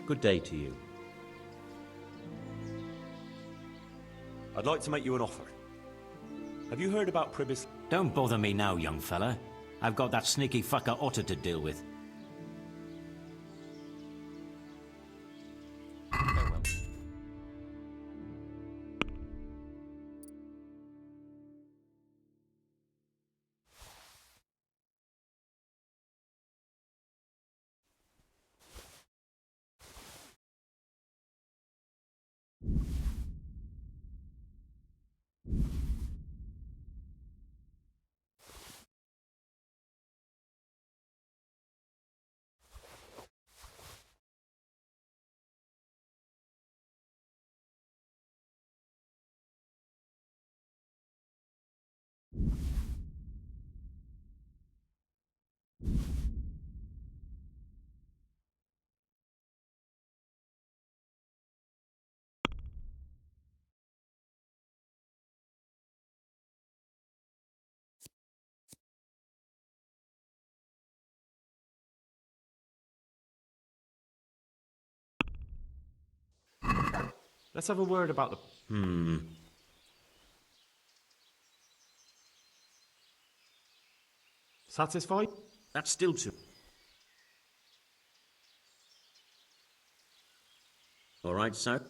Good day to you. I'd like to make you an offer. Have you heard about Pribbis? Don't bother me now, young fella. I've got that sneaky fucker Otter to deal with. Farewell. Let's have a word about the... Satisfied? That's still too... All right, sir.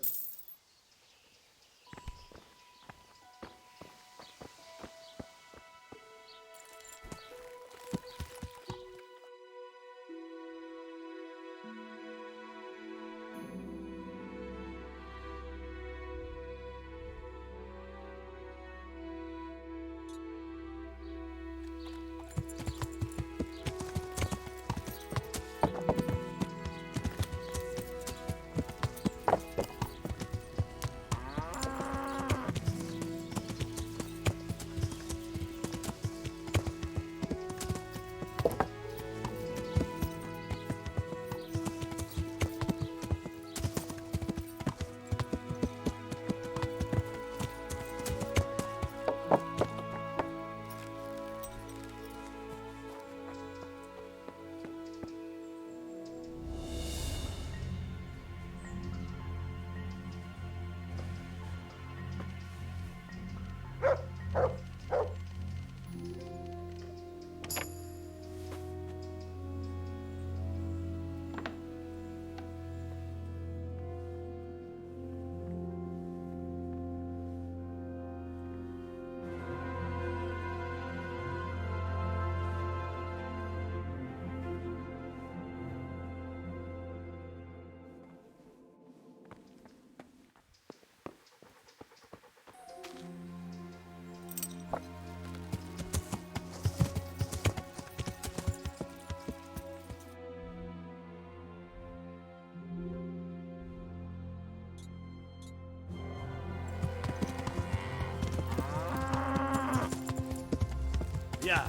Yeah.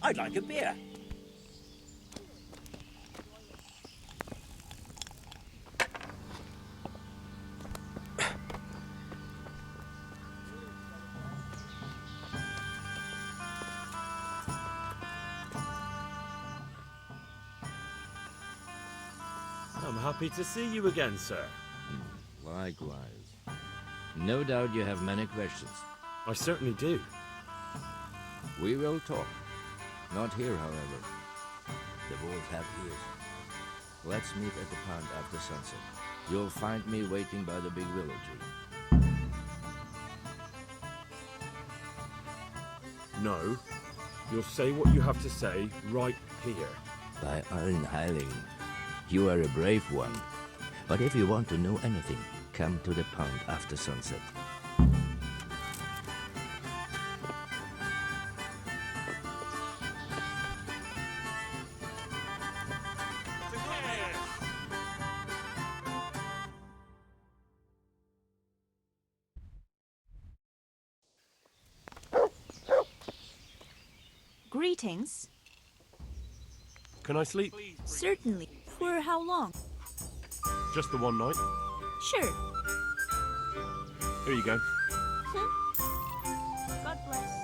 I'd like a beer. I'm happy to see you again, sir. Likewise. No doubt you have many questions. I certainly do. We will talk. Not here, however. The wolves have ears. Let's meet at the pond after sunset. You'll find me waiting by the big willow tree. No. You'll say what you have to say right here. By Allen Heiling, you are a brave one. But if you want to know anything, come to the pond after sunset. Greetings. Can I sleep? Certainly. For how long? Just the one night. Sure. Here you go. God bless.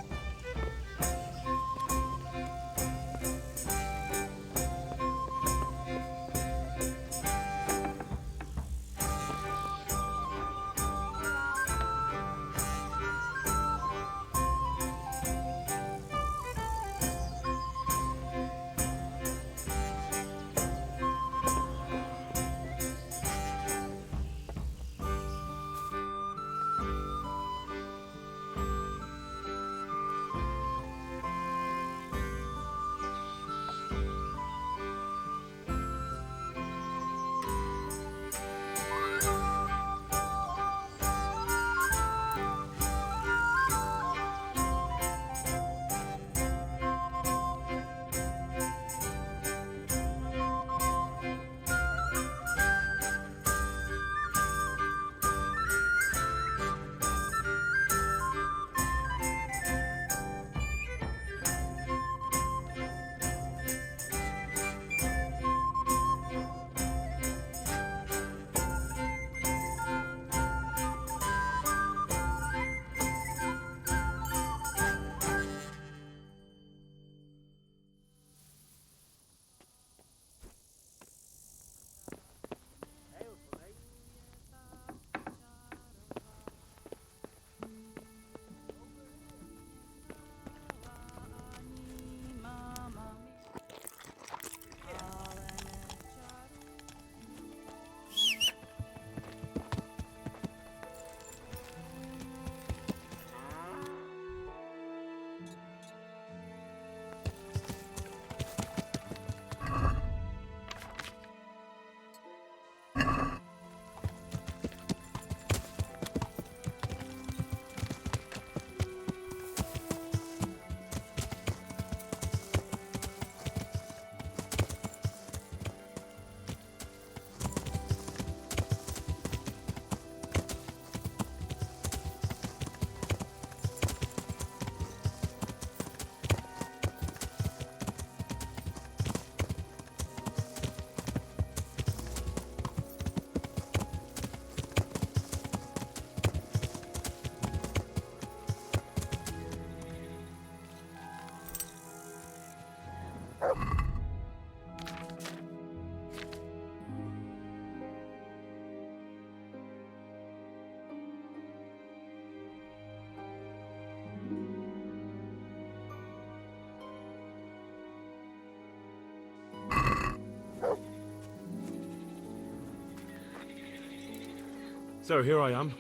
So here I am.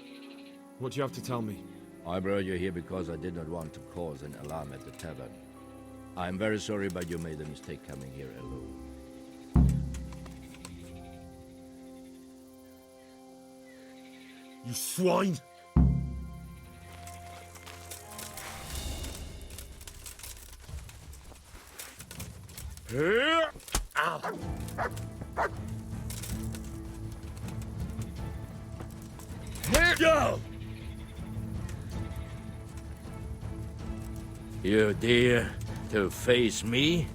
What do you have to tell me? I brought you here because I did not want to cause an alarm at the tavern. I'm very sorry, but you made a mistake coming here alone. You swine! Ow! Go! You dare to face me?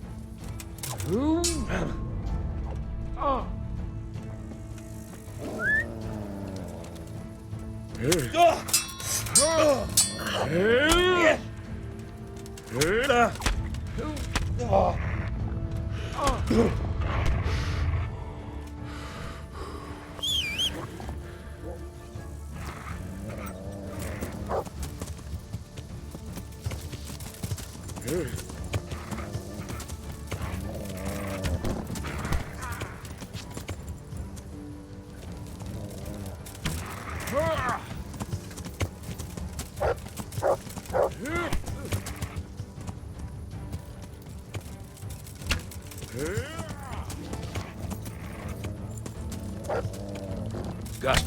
Got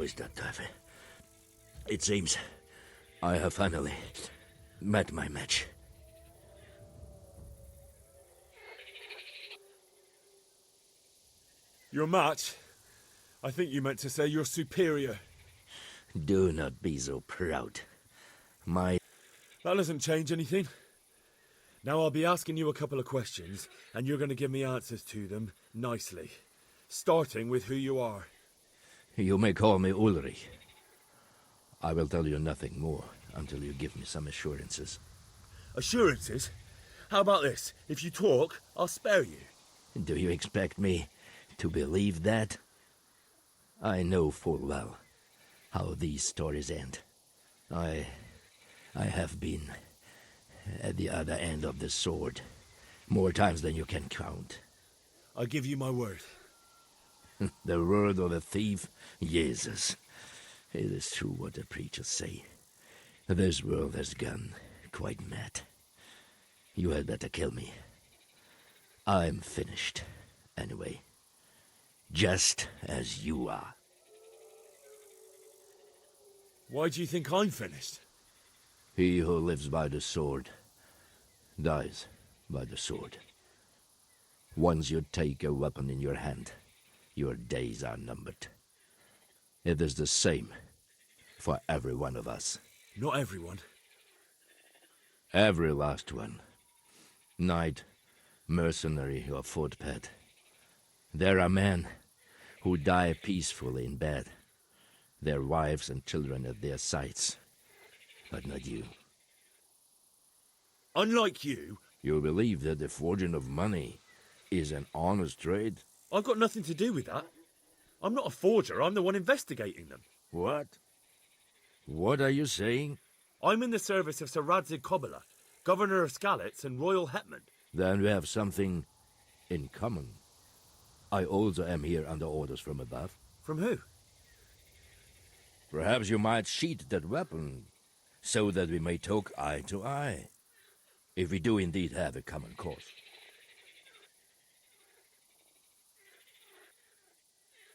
is that tough? It seems I have finally met my match. Your match? I think you meant to say your superior. Do not be so proud. My... That doesn't change anything. Now I'll be asking you a couple of questions, and you're going to give me answers to them nicely. Starting with who you are. You may call me Ulrich. I will tell you nothing more until you give me some assurances. Assurances? How about this? If you talk, I'll spare you. Do you expect me to believe that? I know full well how these stories end. I have been at the other end of the sword more times than you can count. I give you my word. The word of a thief? Jesus. It is true what the preachers say. This world has gone quite mad. You had better kill me. I'm finished, anyway. Just as you are. Why do you think I'm finished? He who lives by the sword dies by the sword. Once you take a weapon in your hand, your days are numbered. It is the same for every one of us. Not everyone. Every last one. Knight, mercenary, or footpad. There are men who die peacefully in bed, their wives and children at their sides. But not you. Unlike you, You believe that the forging of money is an honest trade? I've got nothing to do with that. I'm not a forger, I'm the one investigating them. What? What are you saying? I'm in the service of Sir Radzig Kobyla, Governor of Skalitz and Royal Hetman. Then we have something in common. I also am here under orders from above. From who? Perhaps you might sheath that weapon, so that we may talk eye to eye, if we do indeed have a common cause.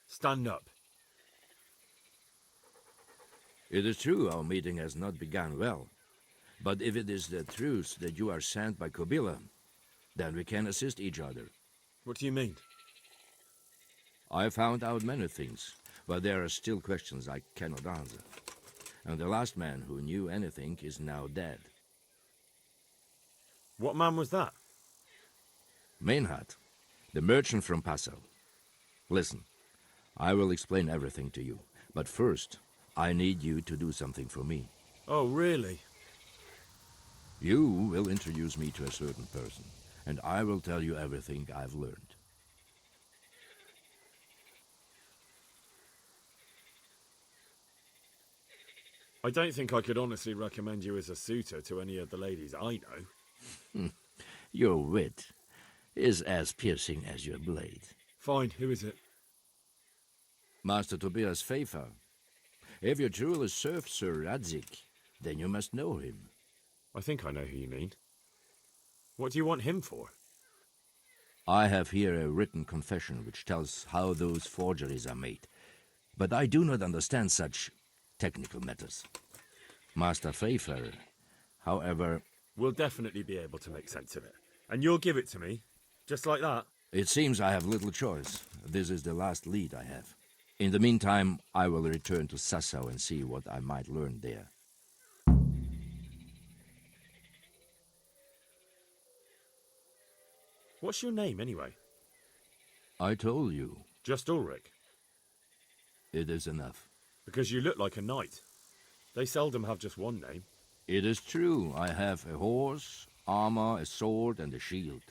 Stand up. It is true our meeting has not begun well, but if it is the truth that you are sent by Kobyla, then we can assist each other. What do you mean? I found out many things, but there are still questions I cannot answer. And the last man who knew anything is now dead. What man was that? Meinhard, the merchant from Passau. Listen, I will explain everything to you, but first, I need you to do something for me. Oh, really? You will introduce me to a certain person, and I will tell you everything I've learned. I don't think I could honestly recommend you as a suitor to any of the ladies I know. Your wit is as piercing as your blade. Fine, who is it? Master Tobias Pfeiffer. If you truly served Sir Radzig, then you must know him. I think I know who you mean. What do you want him for? I have here a written confession which tells how those forgeries are made, but I do not understand such technical matters. Master Pfeiffer, however... We'll definitely be able to make sense of it. And you'll give it to me, just like that? It seems I have little choice. This is the last lead I have. In the meantime, I will return to Sassau and see what I might learn there. What's your name, anyway? I told you. Just Ulrich? It is enough. Because you look like a knight. They seldom have just one name. It is true, I have a horse, armor, a sword, and a shield.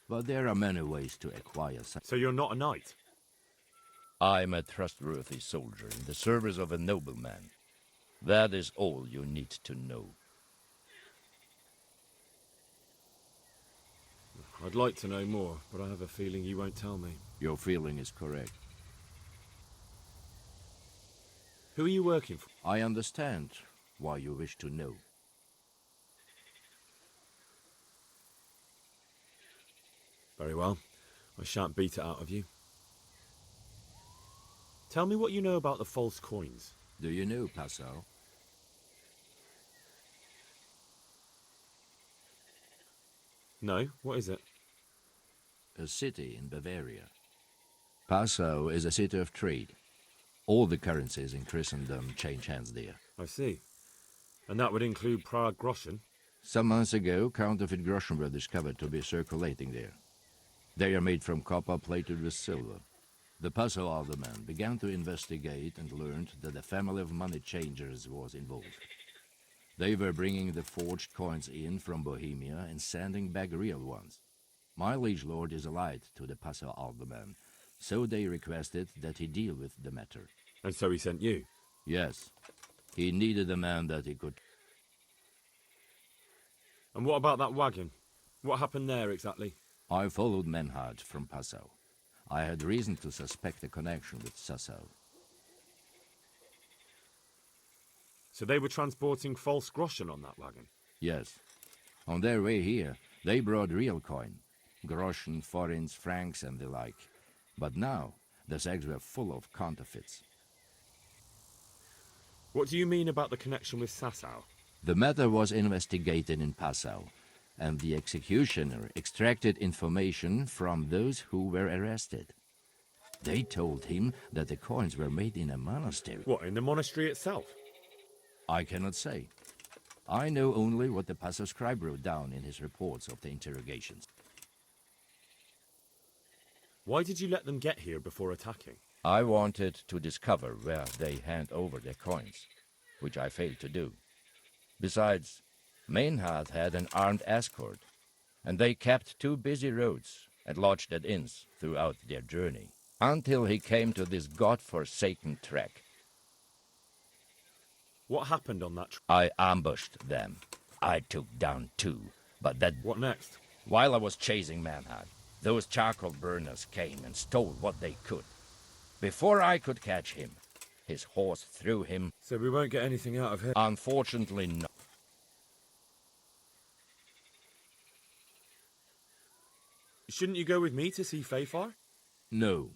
But there are many ways to acquire such. So you're not a knight? I'm a trustworthy soldier in the service of a nobleman. That is all you need to know. I'd like to know more, but I have a feeling you won't tell me. Your feeling is correct. Who are you working for? I understand why you wish to know. Very well. I shan't beat it out of you. Tell me what you know about the false coins. Do you know Passau? No, what is it? A city in Bavaria. Passau is a city of trade. All the currencies in Christendom change hands there. I see. And that would include Prague groschen? Some months ago, counterfeit groschen were discovered to be circulating there. They are made from copper plated with silver. The Passau alderman began to investigate and learned that a family of money changers was involved. They were bringing the forged coins in from Bohemia and sending back real ones. My liege lord is allied to the Passau alderman, so they requested that he deal with the matter. And so he sent you? Yes. He needed a man that he could... And what about that wagon? What happened there exactly? I followed Menhard from Passau. I had reason to suspect a connection with Sassau. So they were transporting false groschen on that wagon? Yes. On their way here, they brought real coin. Groschen, forints, francs, and the like. But now, the sacks were full of counterfeits. What do you mean about the connection with Sassau? The matter was investigated in Passau, and the executioner extracted information from those who were arrested. They told him that the coins were made in a monastery. What, in the monastery itself? I cannot say. I know only what the Passau scribe wrote down in his reports of the interrogations. Why did you let them get here before attacking? I wanted to discover where they hand over their coins, which I failed to do. Besides, Meinhard had an armed escort, and they kept two busy roads and lodged at inns throughout their journey, until he came to this god-forsaken track. What happened on that I ambushed them. I took down two, but that... What next? While I was chasing Meinhard, those charcoal burners came and stole what they could. Before I could catch him, his horse threw him. So we won't get anything out of him? Unfortunately not. Shouldn't you go with me to see Fafar? No.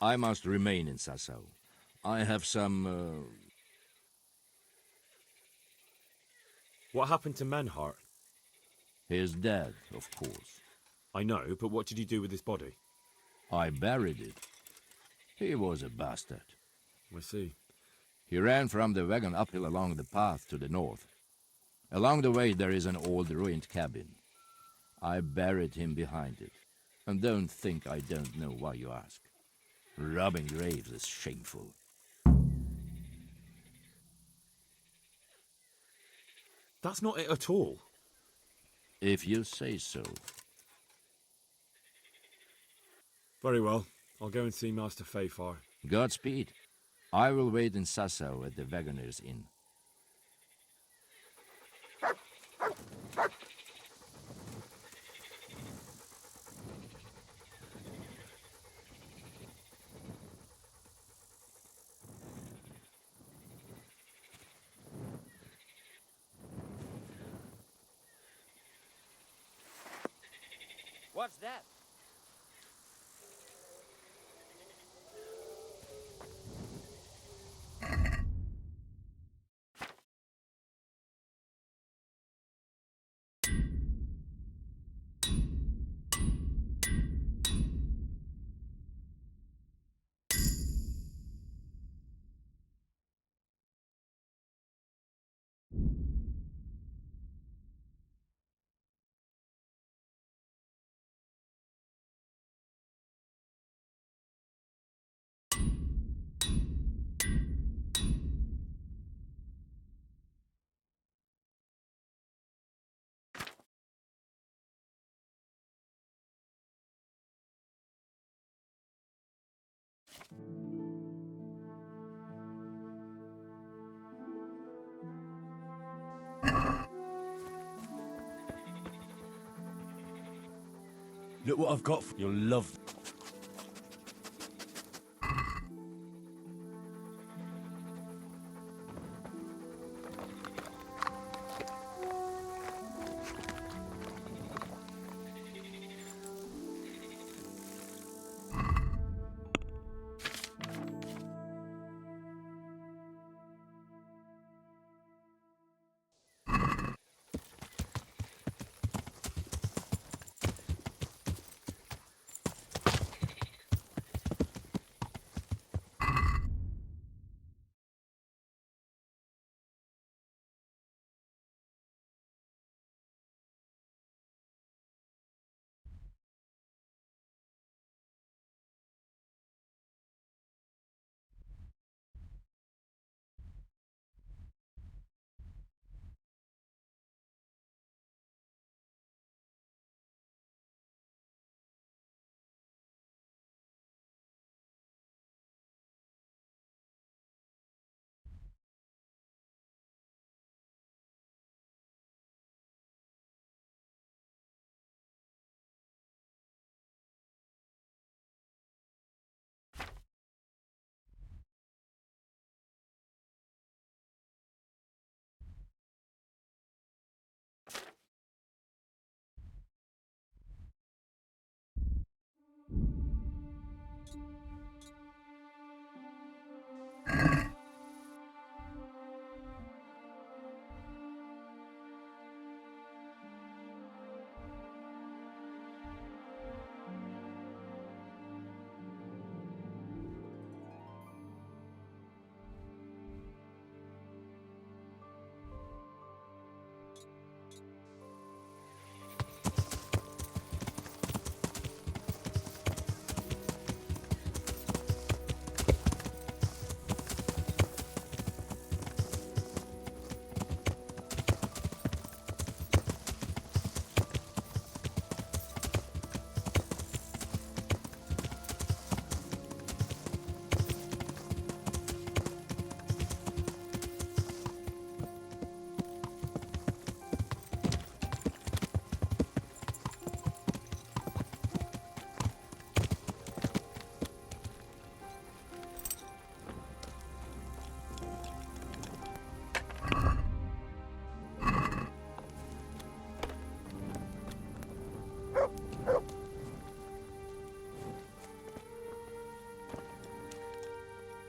I must remain in Sassau. I have some, What happened to Menhart? He is dead, of course. I know, but what did you do with his body? I buried it. He was a bastard. I see. He ran from the wagon uphill along the path to the north. Along the way there is an old ruined cabin. I buried him behind it. And don't think I don't know why you ask. Robbing graves is shameful. That's not it at all. If you say so. Very well. I'll go and see Master Fafar. Godspeed. I will wait in Sassau at the Wagoner's Inn. What's that? Look what I've got for you. You'll love.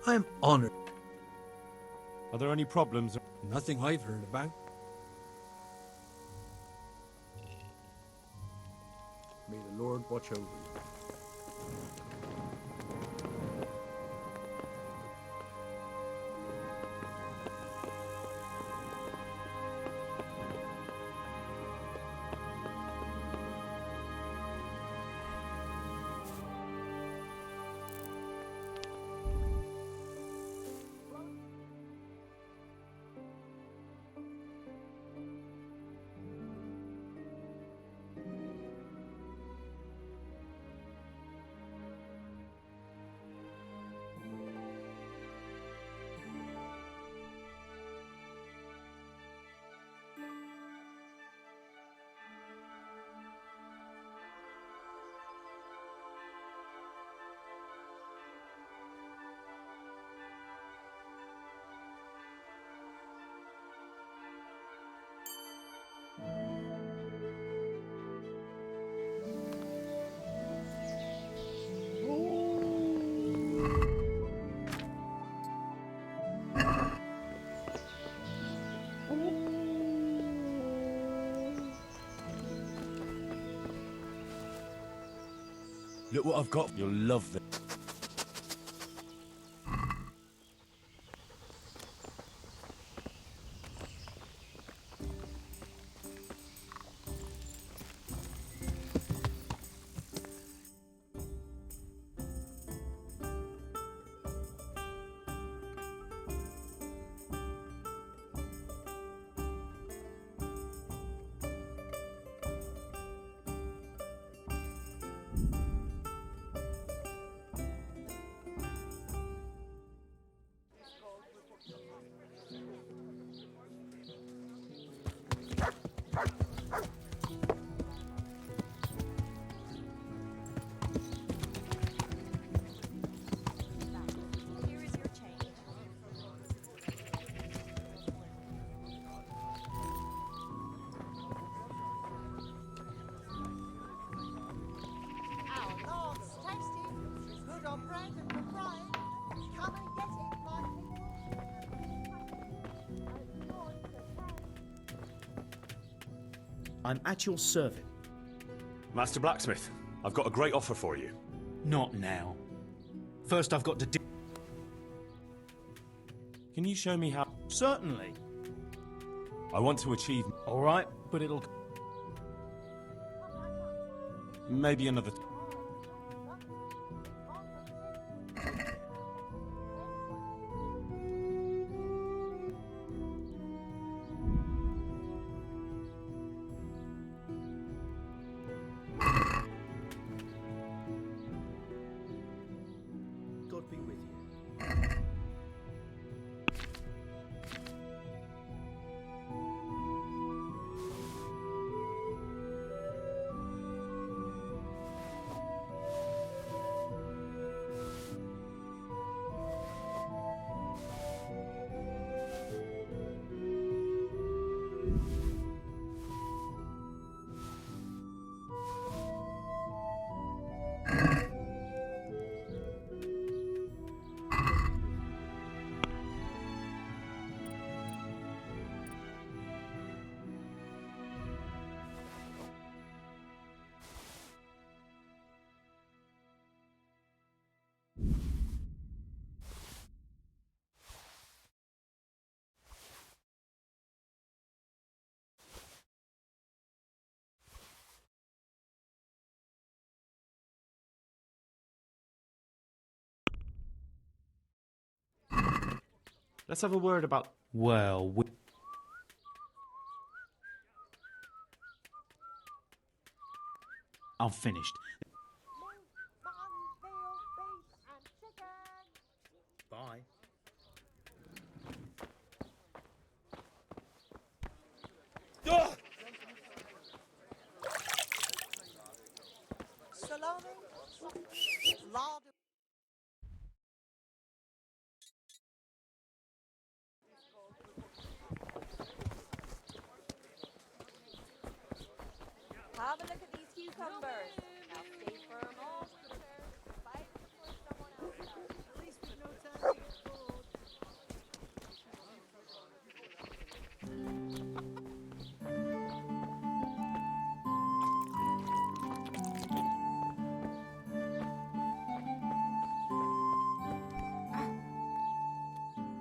I'm honored. Are there any problems? Nothing I've heard about. May the Lord watch over you. Look what I've got. You'll love this. Here is your change. Our Lord's tasty, good on bread and for frying. Come and get it, my I'm at your service. Master Blacksmith, I've got a great offer for you. Not now. First, I've got to do. Can you show me how? Certainly. I want to achieve All right, but it'll. maybe another. God be with you. Let's have a word about. Well, I'm finished. mutton, veal, beef and chicken. Bye. Salami, lard. Have a look at these cucumbers. Now stay firm. Fight before someone else does. At least we know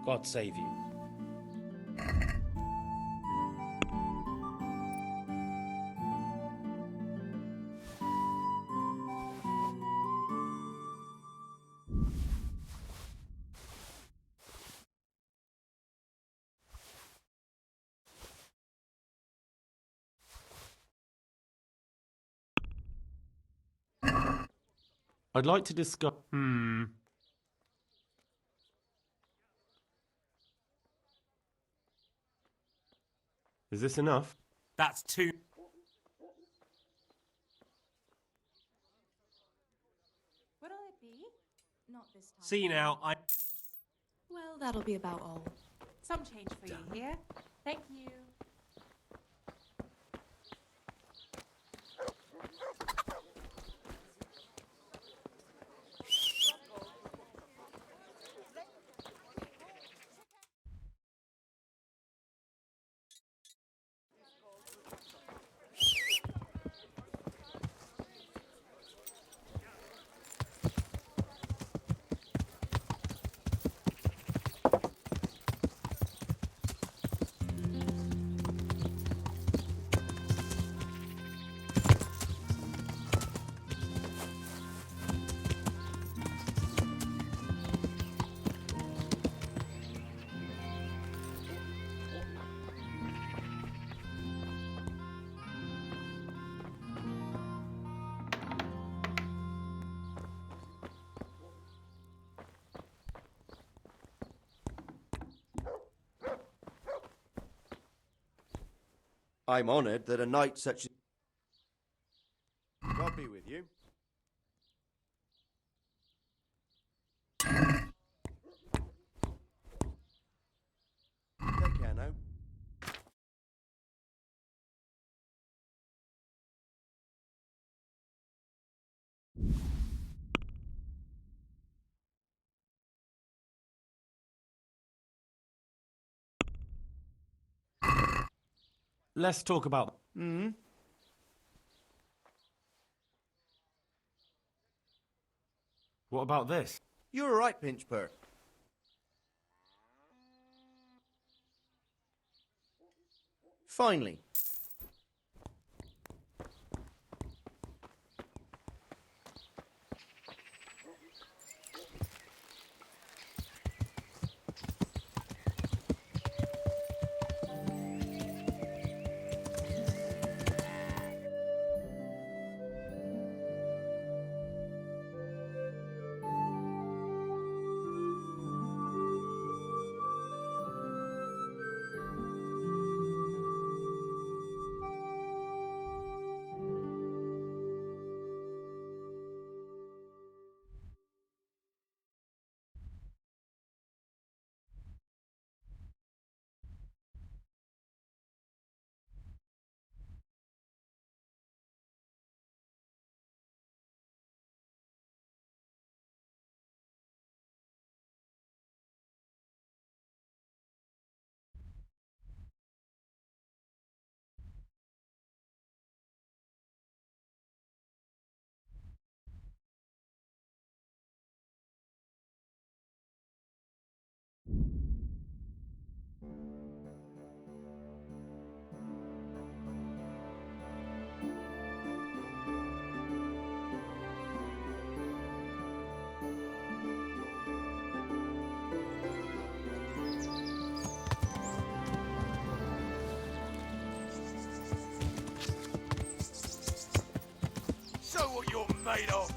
God save you. I'd like to discuss... Is this enough? That's too... What'll it be? Not this time. See now, I... Well, that'll be about all. Some change for you here. Thank you. I'm honoured that a knight such as... God be with you. Take care now. Let's talk about... What about this? You're all right, Pinchper. Finally. Show what you're made of!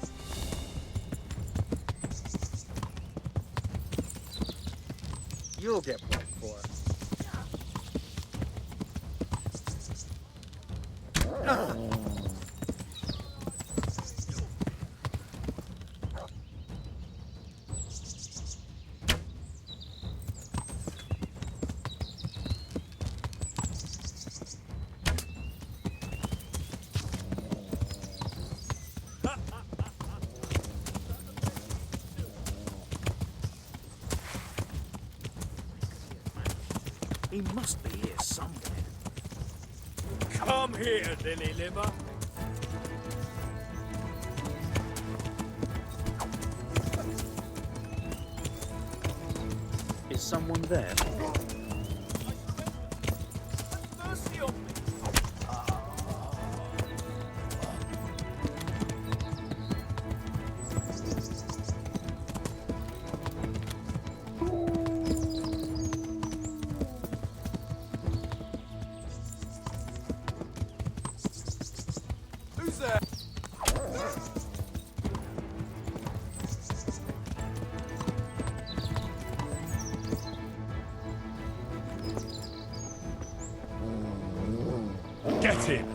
You'll get what for. He must be here somewhere. Come here, Lily Liver. Is someone there? Mercy on me! Who's there? Get him!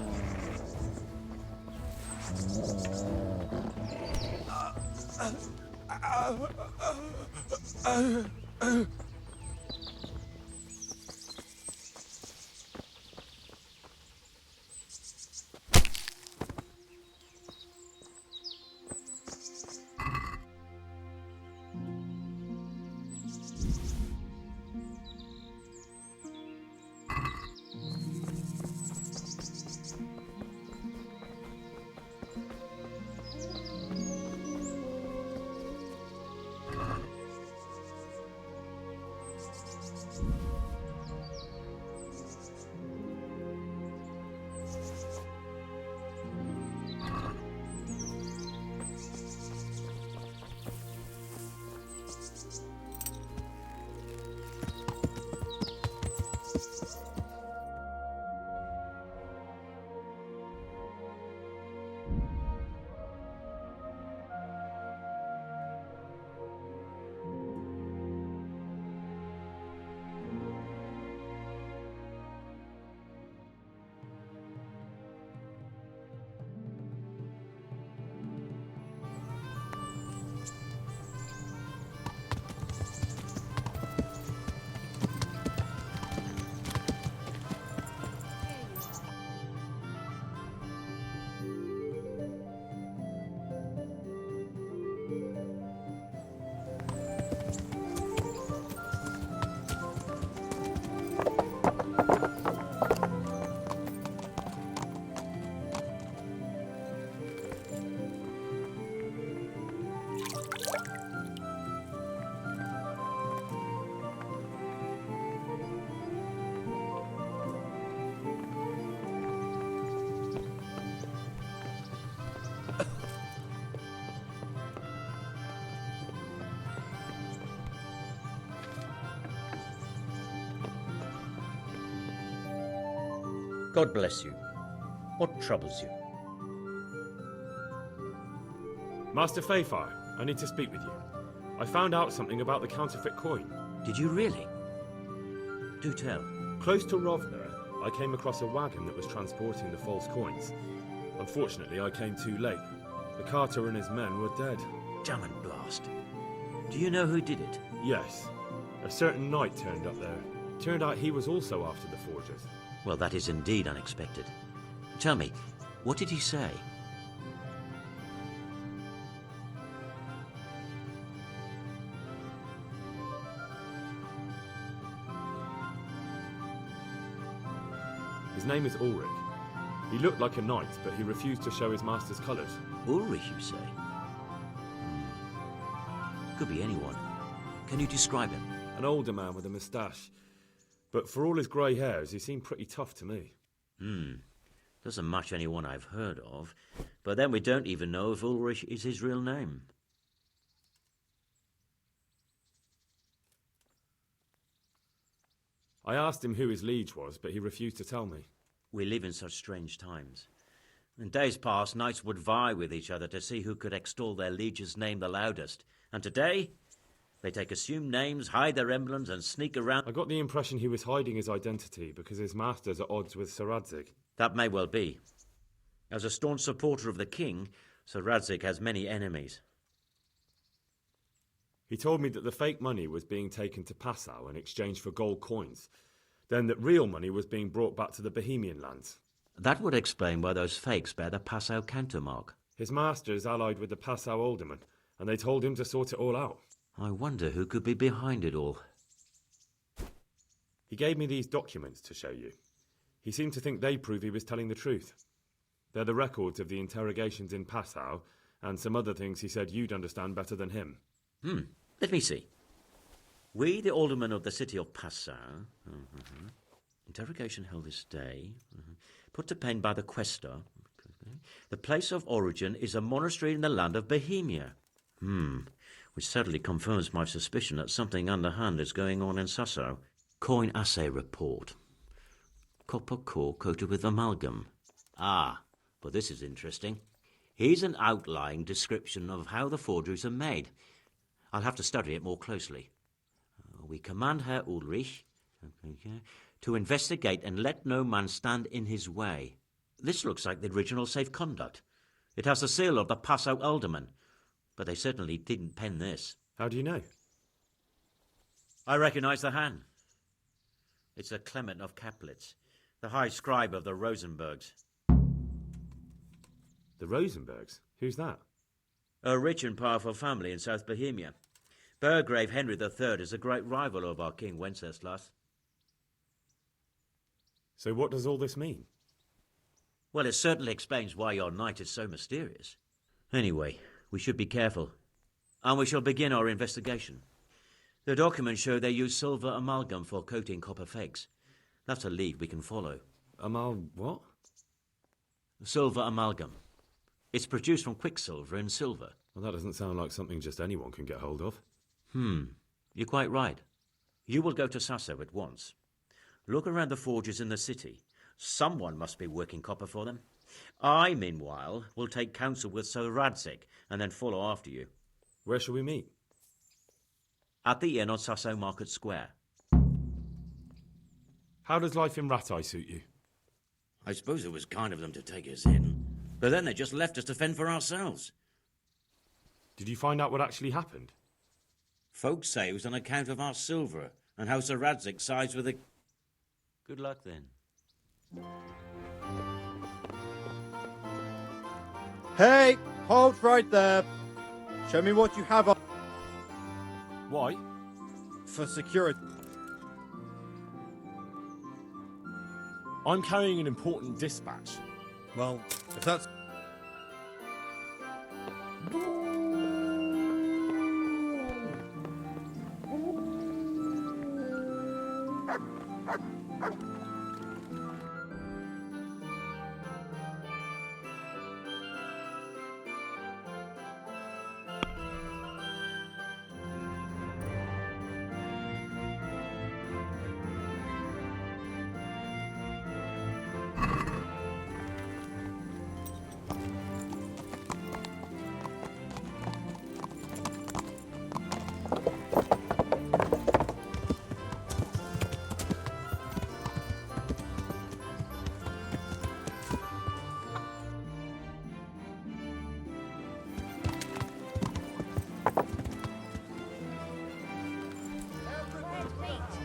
God bless you. What troubles you? Master Fayfire, I need to speak with you. I found out something about the counterfeit coin. Did you really? Do tell. Close to Rovna, I came across a wagon that was transporting the false coins. Unfortunately, I came too late. The carter and his men were dead. Jam and blast. Do you know who did it? Yes. A certain knight turned up there. Turned out he was also after the forgers. Well, that is indeed unexpected. Tell me, what did he say? His name is Ulrich. He looked like a knight, but he refused to show his master's colours. Ulrich, you say? Could be anyone. Can you describe him? An older man with a moustache. But for all his grey hairs, he seemed pretty tough to me. Doesn't match anyone I've heard of. But then we don't even know if Ulrich is his real name. I asked him who his liege was, but he refused to tell me. We live in such strange times. In days past, knights would vie with each other to see who could extol their liege's name the loudest. And today, they take assumed names, hide their emblems, and sneak around. I got the impression he was hiding his identity because his master's at odds with Sir Radzig. That may well be. As a staunch supporter of the king, Sir Radzig has many enemies. He told me that the fake money was being taken to Passau in exchange for gold coins, then that real money was being brought back to the Bohemian lands. That would explain why those fakes bear the Passau countermark. His master is allied with the Passau alderman, and they told him to sort it all out. I wonder who could be behind it all. He gave me these documents to show you. He seemed to think they prove he was telling the truth. They're the records of the interrogations in Passau, and some other things he said you'd understand better than him. Let me see. We, the aldermen of the city of Passau, interrogation held this day, put to pen by the questor. The place of origin is a monastery in the land of Bohemia. Which certainly confirms my suspicion that something underhand is going on in Sasso. Coin assay report. Copper core coated with amalgam. Ah, but this is interesting. Here's an outline description of how the forgeries are made. I'll have to study it more closely. We command Herr Ulrich to investigate and let no man stand in his way. This looks like the original safe conduct. It has the seal of the Passau alderman, but they certainly didn't pen this. How do you know? I recognize the hand. It's a Clement of Kaplitz, the high scribe of the Rosenbergs. The Rosenbergs? Who's that? A rich and powerful family in South Bohemia. Burgrave Henry III is a great rival of our King Wenceslas. So what does all this mean? Well, it certainly explains why your knight is so mysterious. Anyway, we should be careful. And we shall begin our investigation. The documents show they use silver amalgam for coating copper fakes. That's a lead we can follow. What? Silver amalgam. It's produced from quicksilver and silver. Well, that doesn't sound like something just anyone can get hold of. You're quite right. You will go to Sasso at once. Look around the forges in the city. Someone must be working copper for them. I, meanwhile, will take counsel with Sir Radzik and then follow after you. Where shall we meet? At the inn on Sasso Market Square. How does life in Rattay suit you? I suppose it was kind of them to take us in, but then they just left us to fend for ourselves. Did you find out what actually happened? Folks say it was on account of our silver and how Sir Radzik sides with the... Good luck, then. Hey, hold right there. Show me what you have on. Why? For security. I'm carrying an important dispatch. Well, if that's...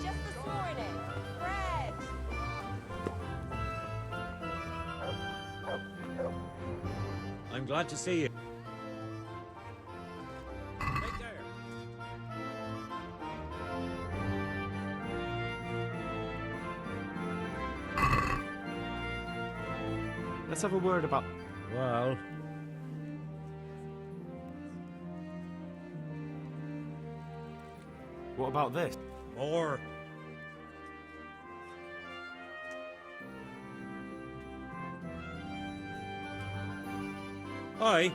Just this morning. Bread. I'm glad to see you. Let's have a word about... Well, What about this? More. Aye.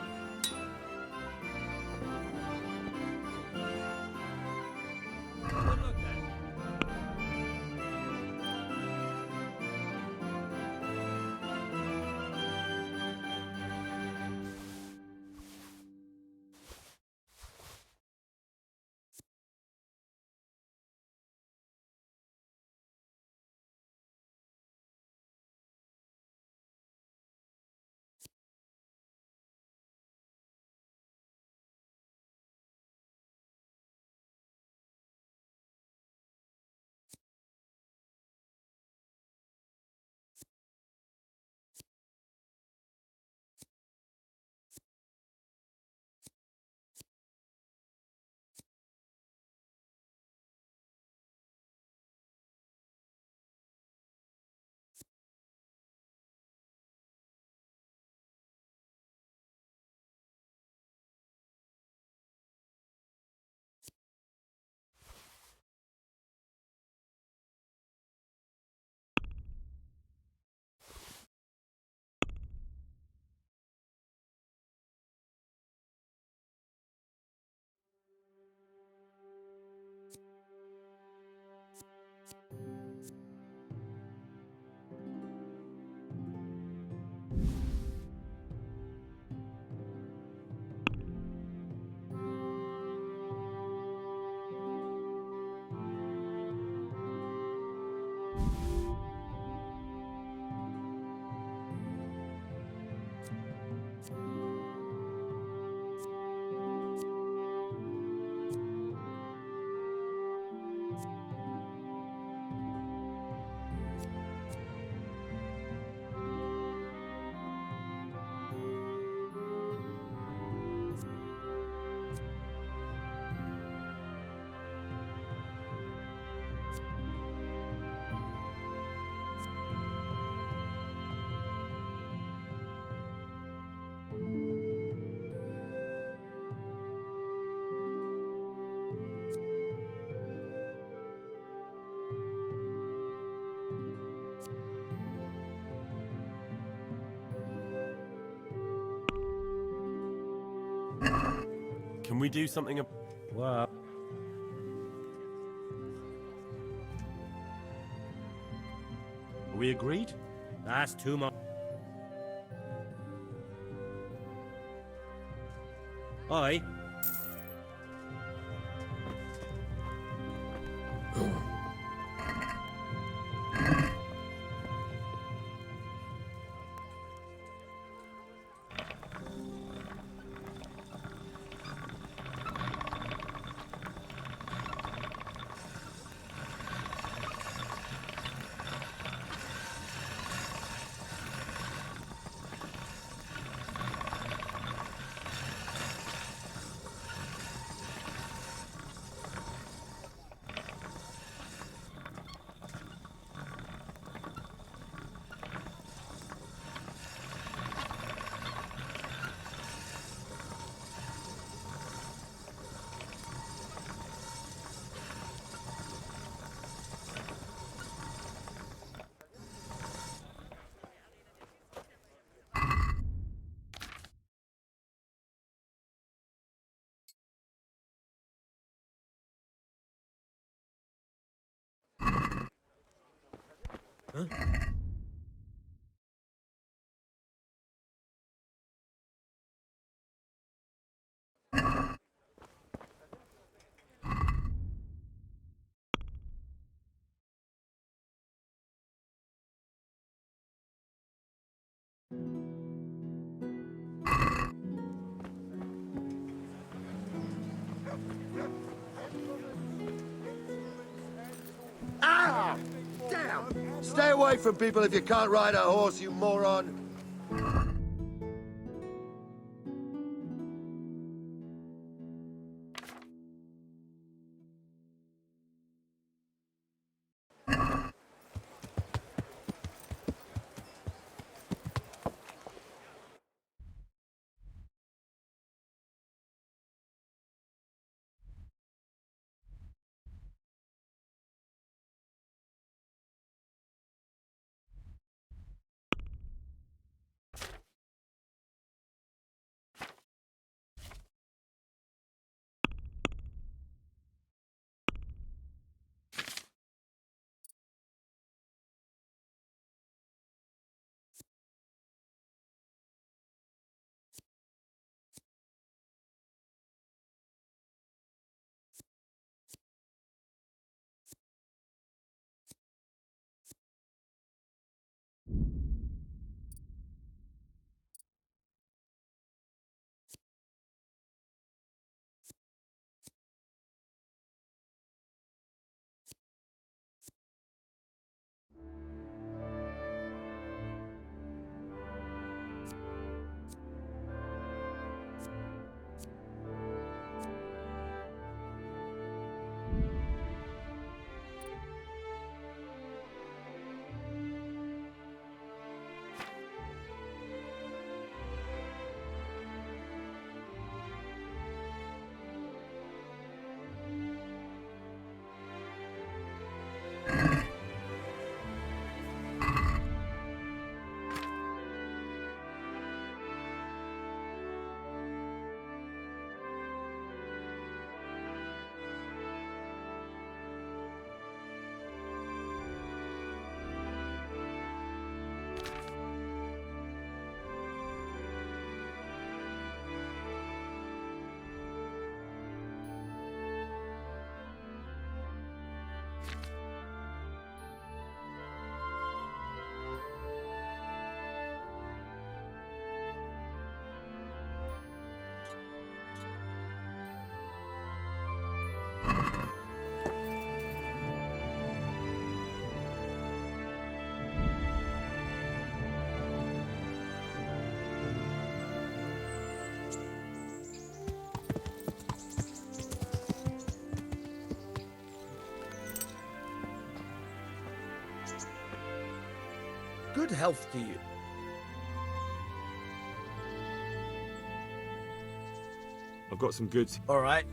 Can we do something? Well, Are we agreed? that's too much. Aye. Ah! Damn! Stay away from people if you can't ride a horse, you moron! Good health to you. I've got some goods. All right.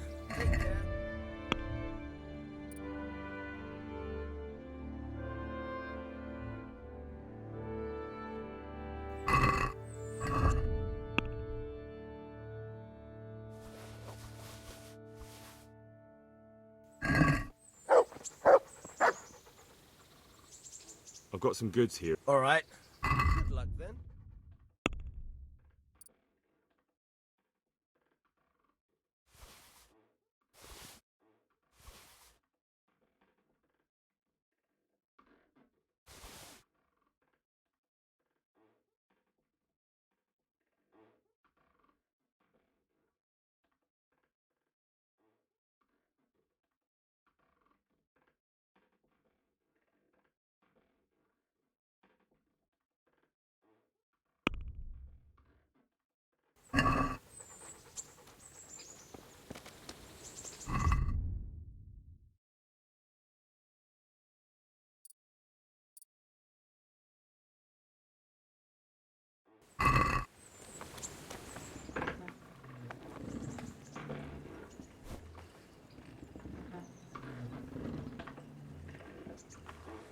I've got some goods here. All right. Good luck then.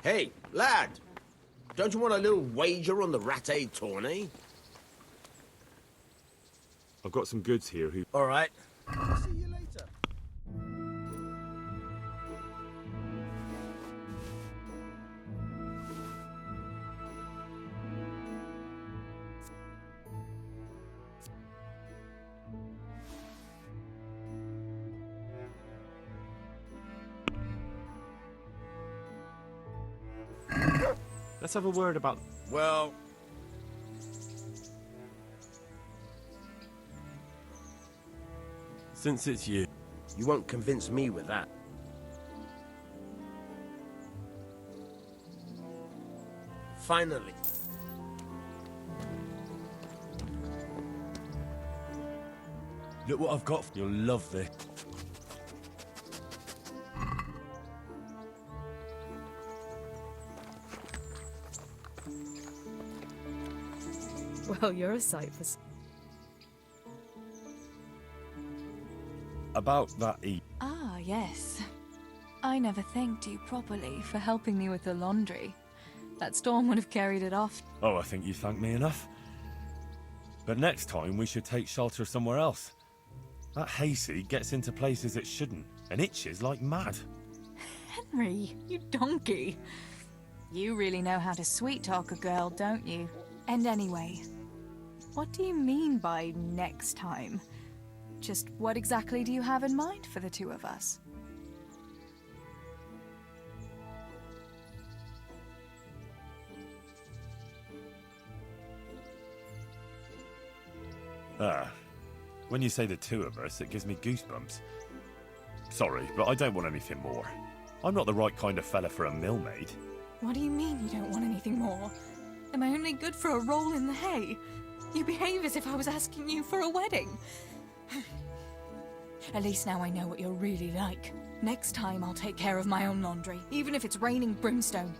Hey, lad! Don't you want a little wager on the Rat-Aid tourney? I've got some goods here. All right. See you later. Let's have a word about... Well, Since it's you. You won't convince me with that. Finally. Look what I've got. You'll love this. Well, you're a sight for... About that Ah, yes. I never thanked you properly for helping me with the laundry. That storm would have carried it off. Oh, I think you thanked me enough. But next time we should take shelter somewhere else. That hayseed gets into places it shouldn't, and itches like mad. Henry, you donkey. You really know how to sweet-talk a girl, don't you? And anyway, what do you mean by next time? Just what exactly do you have in mind for the two of us? When you say the two of us, it gives me goosebumps. Sorry, but I don't want anything more. I'm not the right kind of fella for a millmaid. What do you mean you don't want anything more? Am I only good for a roll in the hay? You behave as if I was asking you for a wedding. At least now I know what you're really like. Next time I'll take care of my own laundry, even if it's raining brimstone.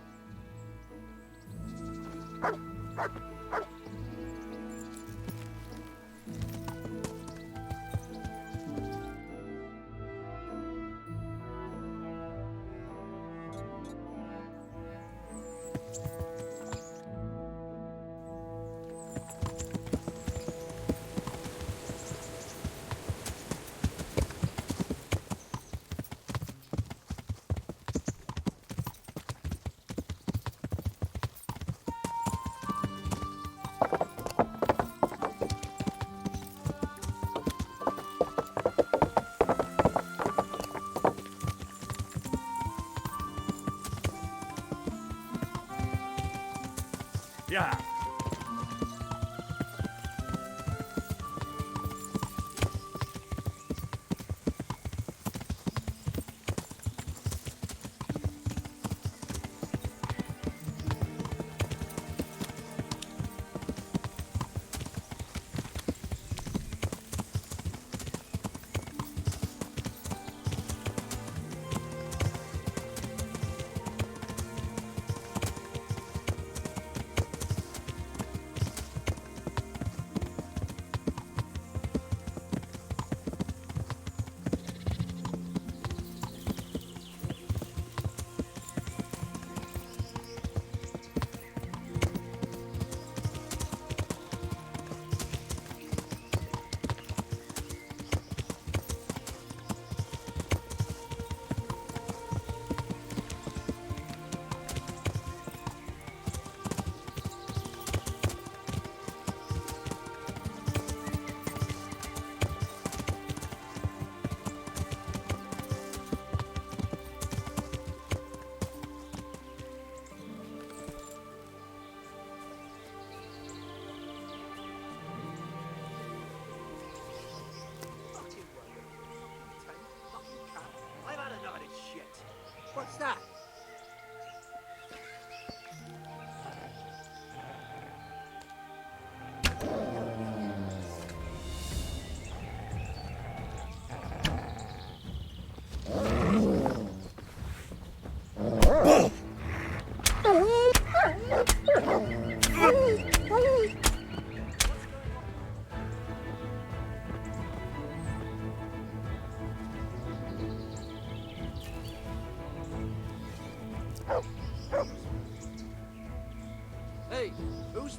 Yeah.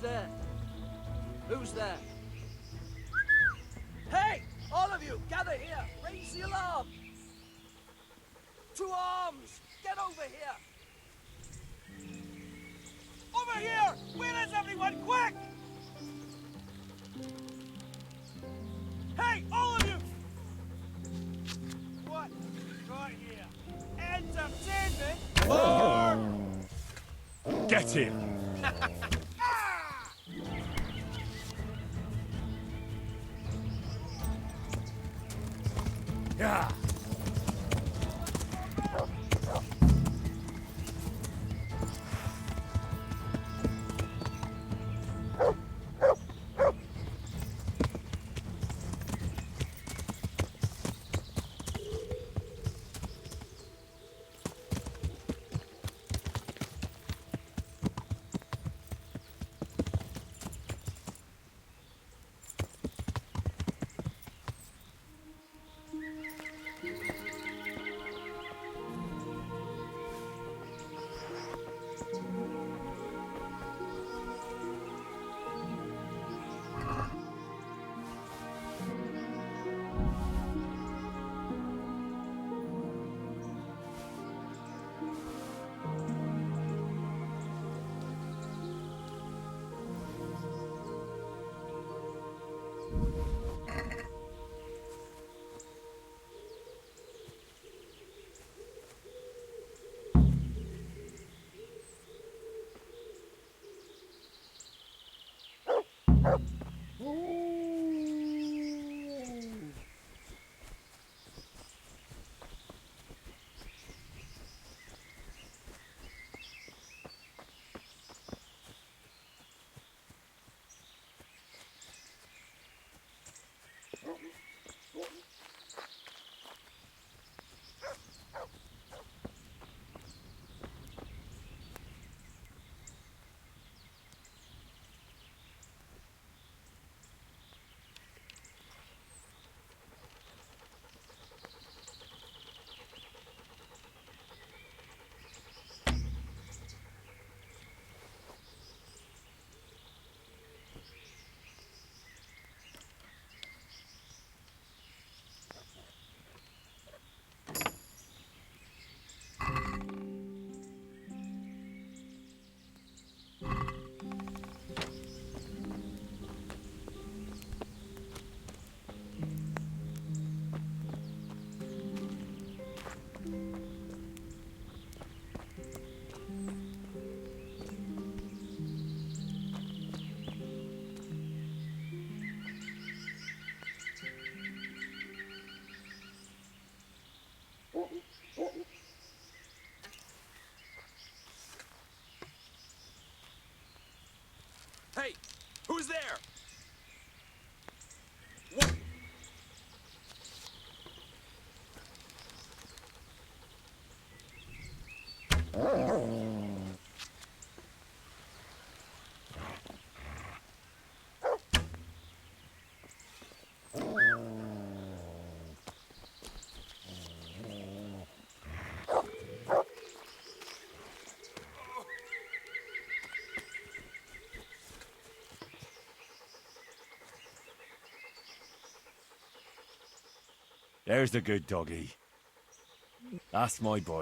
there? Who's there? Hey! All of you, gather here! Raise the alarm! To arms! Get over here! Over here! Where is everyone? Quick! Hey, all of you! What have we got here? Entertainment? Get him! Yeah. Hey! Who's there? There's the good doggy. That's my boy.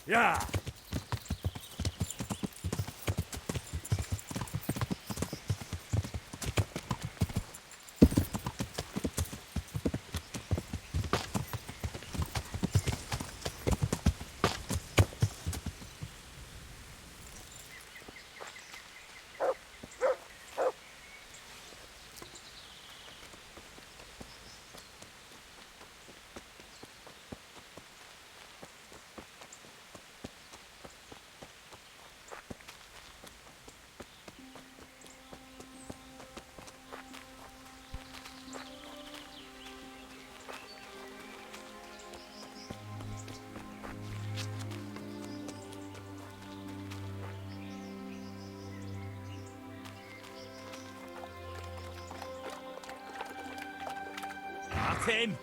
Yeah. At him!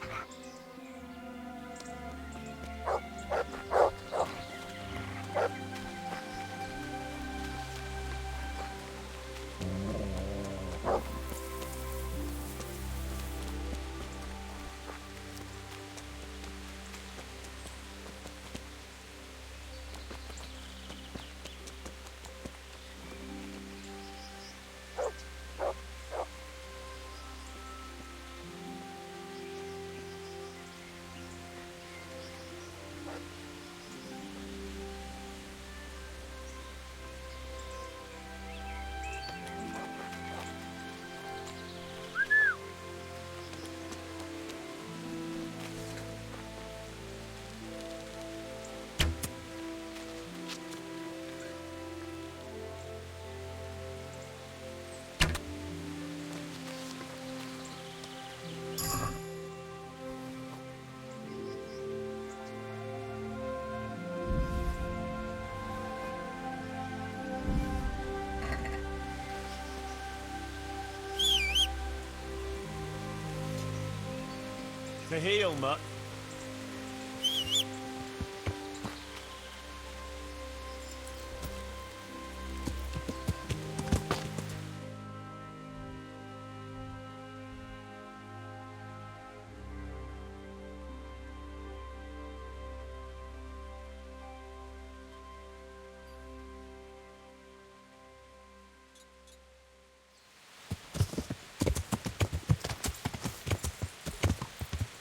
To heal, mutt.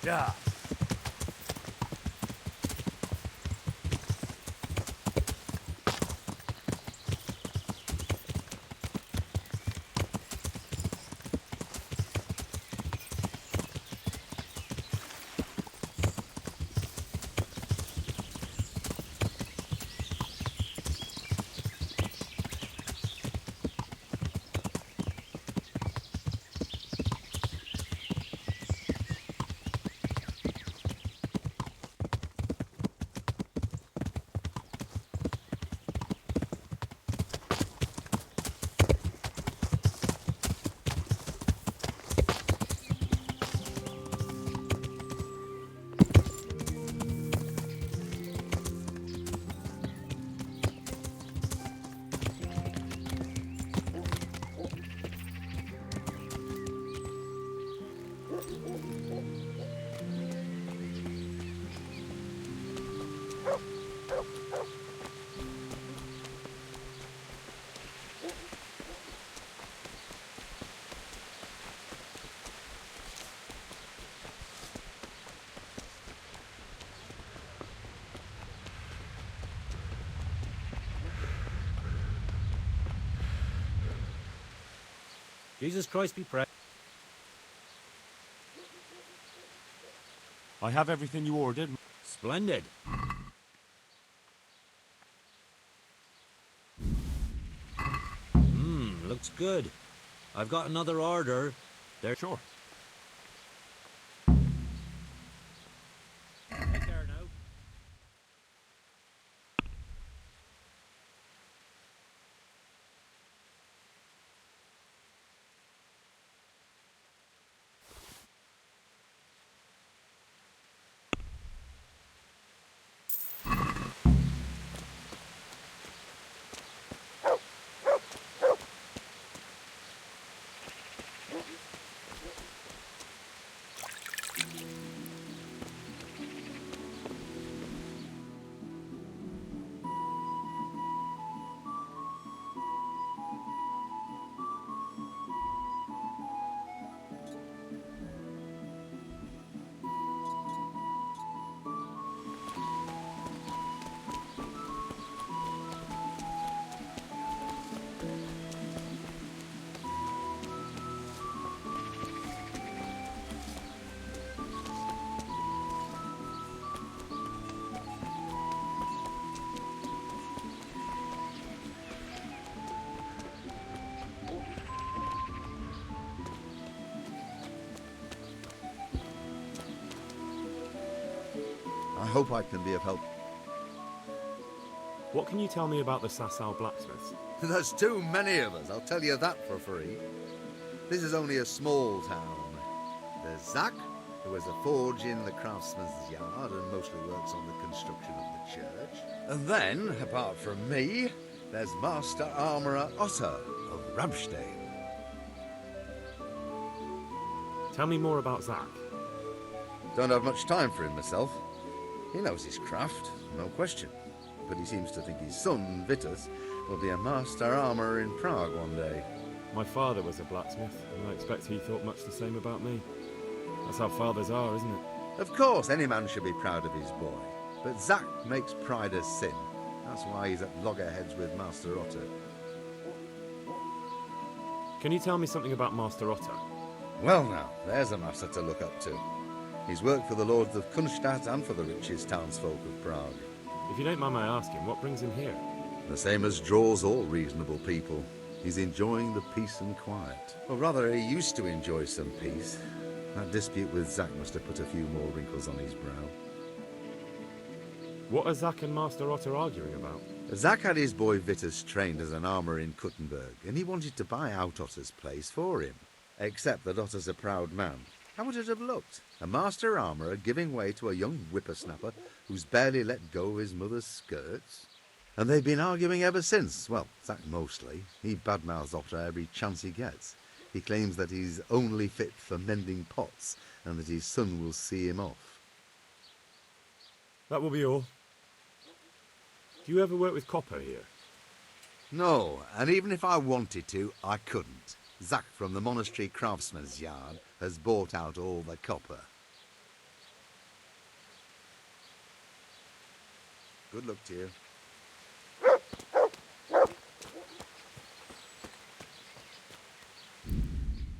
Yeah. Jesus Christ be praised. I have everything you ordered. Splendid. Looks good. I've got another order. There. Sure. Take care now. I hope I can be of help. What can you tell me about the Sasau blacksmiths? There's too many of us, I'll tell you that for free. This is only a small town. There's Zach, who has a forge in the craftsman's yard and mostly works on the construction of the church. And then, apart from me, there's Master Armourer Otter of Ramstein. Tell me more about Zach. Don't have much time for him myself. He knows his craft, no question. But he seems to think his son, Vitus, will be a master armourer in Prague one day. My father was a blacksmith, and I expect he thought much the same about me. That's how fathers are, isn't it? Of course, any man should be proud of his boy. But Zach makes pride a sin. That's why he's at loggerheads with Master Otter. Can you tell me something about Master Otter? Well now, there's a master to look up to. He's worked for the lords of Kunstadt and for the richest townsfolk of Prague. If you don't mind my asking, what brings him here? The same as draws all reasonable people. He's enjoying the peace and quiet. Or rather, he used to enjoy some peace. That dispute with Zach must have put a few more wrinkles on his brow. What are Zach and Master Otter arguing about? Zach had his boy Vitus trained as an armourer in Kuttenberg, and he wanted to buy out Otter's place for him. Except that Otter's a proud man. How would it have looked? A master armourer giving way to a young whippersnapper who's barely let go of his mother's skirts? And they've been arguing ever since. Well, Zach mostly. He badmouths Otter every chance he gets. He claims that he's only fit for mending pots and that his son will see him off. That will be all. Do you ever work with copper here? No, and even if I wanted to, I couldn't. Zach from the monastery craftsman's yard has bought out all the copper. Good luck to you.